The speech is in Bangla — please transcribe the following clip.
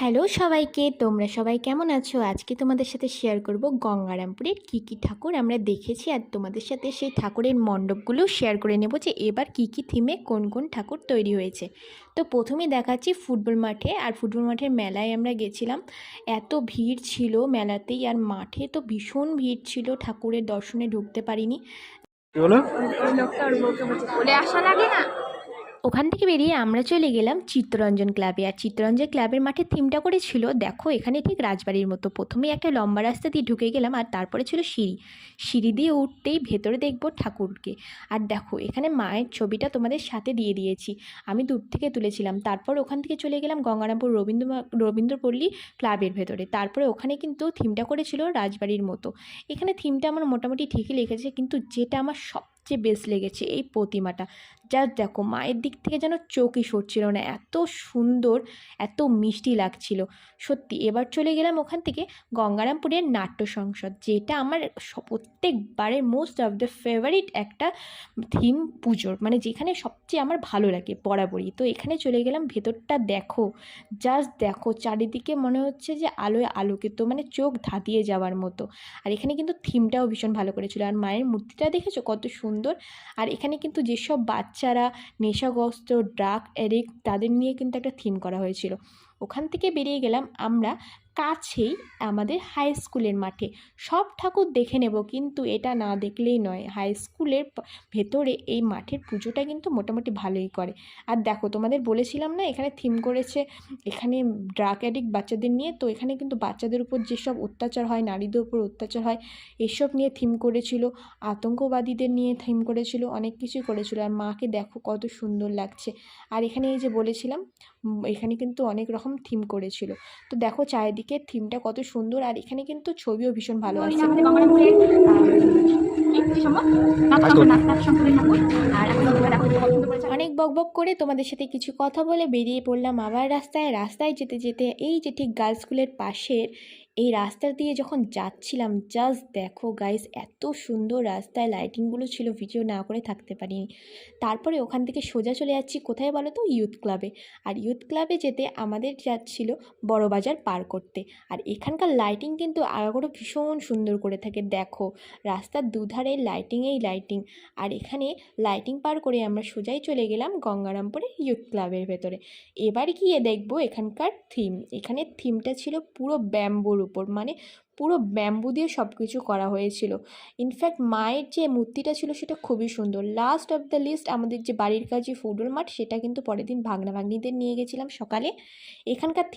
হ্যালো সবাইকে, তোমরা সবাই কেমন আছো? আজকে তোমাদের সাথে শেয়ার করব গঙ্গারামপুরের কী ঠাকুর আমরা দেখেছি, আর তোমাদের সাথে সেই ঠাকুরের মণ্ডপগুলো শেয়ার করে নেব যে এবার কী থিমে কোন কোন ঠাকুর তৈরি হয়েছে। তো প্রথমেই দেখাচ্ছি ফুটবল মাঠে, আর ফুটবল মাঠের মেলায় আমরা গেছিলাম। এত ভিড় ছিল মেলাতেই, আর মাঠে তো ভীষণ ভিড় ছিল, ঠাকুরের দর্শনে ঢুকতে পারিনি। বলে আসা লাগে না। ওখান থেকে বেরিয়ে আমরা চলে গেলাম চিত্তরঞ্জন ক্লাবে, আর চিত্তরঞ্জন ক্লাবের মাঠে থিমটা করেছিল দেখো এখানে ঠিক রাজবাড়ির মতো। প্রথমেই একটা লম্বা রাস্তা দিয়ে ঢুকে গেলাম, আর তারপরে ছিল সিঁড়ি দিয়ে উঠতেই ভেতরে দেখবো ঠাকুরকে। আর দেখো এখানে মায়ের ছবিটা তোমাদের সাথে দিয়ে দিয়েছি, আমি দূর থেকে তুলেছিলাম। তারপর ওখান থেকে চলে গেলাম গঙ্গারামপুর রবীন্দ্রপল্লী ক্লাবের ভেতরে। তারপরে ওখানে কিন্তু থিমটা করেছিল রাজবাড়ির মতো। এখানে থিমটা আমার মোটামুটি ঠিকই লেগেছে, কিন্তু যেটা আমার সবচেয়ে বেস্ট লেগেছে এই প্রতিমাটা। জাস্ট দেখো মায়ের দিক থেকে যেন চোখই সরছিল না, এত সুন্দর, এত মিষ্টি লাগছিল সত্যি। এবার চলে গেলাম ওখান থেকে গঙ্গারামপুরের নাট্য সংসদ, যেটা আমার প্রত্যেকবারের মোস্ট অফ দ্য ফেভারিট একটা থিম পুজোর, মানে যেখানে সবচেয়ে আমার ভালো লাগে বরাবরই। তো এখানে চলে গেলাম, ভেতরটা দেখো, জাস্ট দেখো চারিদিকে মনে হচ্ছে যে আলোয় আলোকিত, মানে চোখ ধাঁধিয়ে যাওয়ার মতো। আর এখানে কিন্তু থিমটাও ভীষণ ভালো করেছিল, আর মায়ের মূর্তিটা দেখেছো কত সুন্দর। আর এখানে কিন্তু যেসব বাচ্চারা নেশাগ্রস্ত, ড্রাগ অ্যাডিক্ট, তাদের নিয়ে কিন্তু একটা থিম করা হয়েছিল। ওখান থেকে বেরিয়ে গেলাম আমরা কাছেই আমাদের হাই স্কুলের মাঠে। সব ঠাকুর দেখে নেব, কিন্তু এটা না দেখলেই নয়, হাই স্কুলের ভেতরে এই মাঠের পুজোটা কিন্তু মোটামুটি ভালোই করে। আর দেখো তোমাদের বলেছিলাম না এখানে থিম করেছে এখানে ড্রাগ অ্যাডিক্ট বাচ্চাদের নিয়ে। তো এখানে কিন্তু বাচ্চাদের উপর যেসব অত্যাচার হয়, নারীদের উপর অত্যাচার হয়, এসব নিয়ে থিম করেছিল, আতঙ্কবাদীদের নিয়ে থিম করেছিল, অনেক কিছুই করেছিল। আর মাকে দেখো কত সুন্দর লাগছে। আর এখানে এই যে বলেছিলাম এখানে কিন্তু অনেক রকম থিম করেছিল। তো দেখো চারিদিকে থিমটা কত সুন্দর, আর এখানে কিন্তু ছবিও ভীষণ ভালো আসছে। অনেক বকবক করে তোমাদের সাথে কিছু কথা বলে বেরিয়ে পড়লাম আবার রাস্তায় যেতে যেতে এই যে ঠিক গার্লস স্কুলের পাশের এই রাস্তা দিয়ে যখন যাচ্ছিলাম, জাস্ট দেখো গাইস এত সুন্দর রাস্তায় লাইটিংগুলো ছিল, ভিডিও না করে থাকতে পারিনি। তারপরে ওখান থেকে সোজা চলে যাচ্ছি কোথায় বলো তো, ইউথ ক্লাবে। আর ইউথ ক্লাবে যেতে আমাদের যাচ্ছিল বড়বাজার পার করতে। আর এখানকার লাইটিং কিন্তু আরও ভীষণ সুন্দর করে থাকে, দেখো রাস্তার দুধারে লাইটিংয়েই লাইটিং। আর এখানে লাইটিং পার করে আমরা সোজাই চলে গেলাম গঙ্গারামপুরের ইউথ ক্লাবের ভেতরে। এবার গিয়ে দেখবো এখানকার থিম। এখানে থিমটা ছিল পুরো ব্যাম্বুর উপর, মানে পুরো ব্যাম্বু দিয়ে সব কিছু করা হয়েছিল। ইনফ্যাক্ট মায়ের যে মূর্তিটা ছিল সেটা খুবই সুন্দর। লাস্ট অফ দ্য লিস্ট আমাদের যে বাড়ির কাছে ফুটবল মাঠ, সেটা কিন্তু পরের দিন ভাগ্না ভাগ্নিদের নিয়ে গেছিলাম সকালে। এখানকার থিম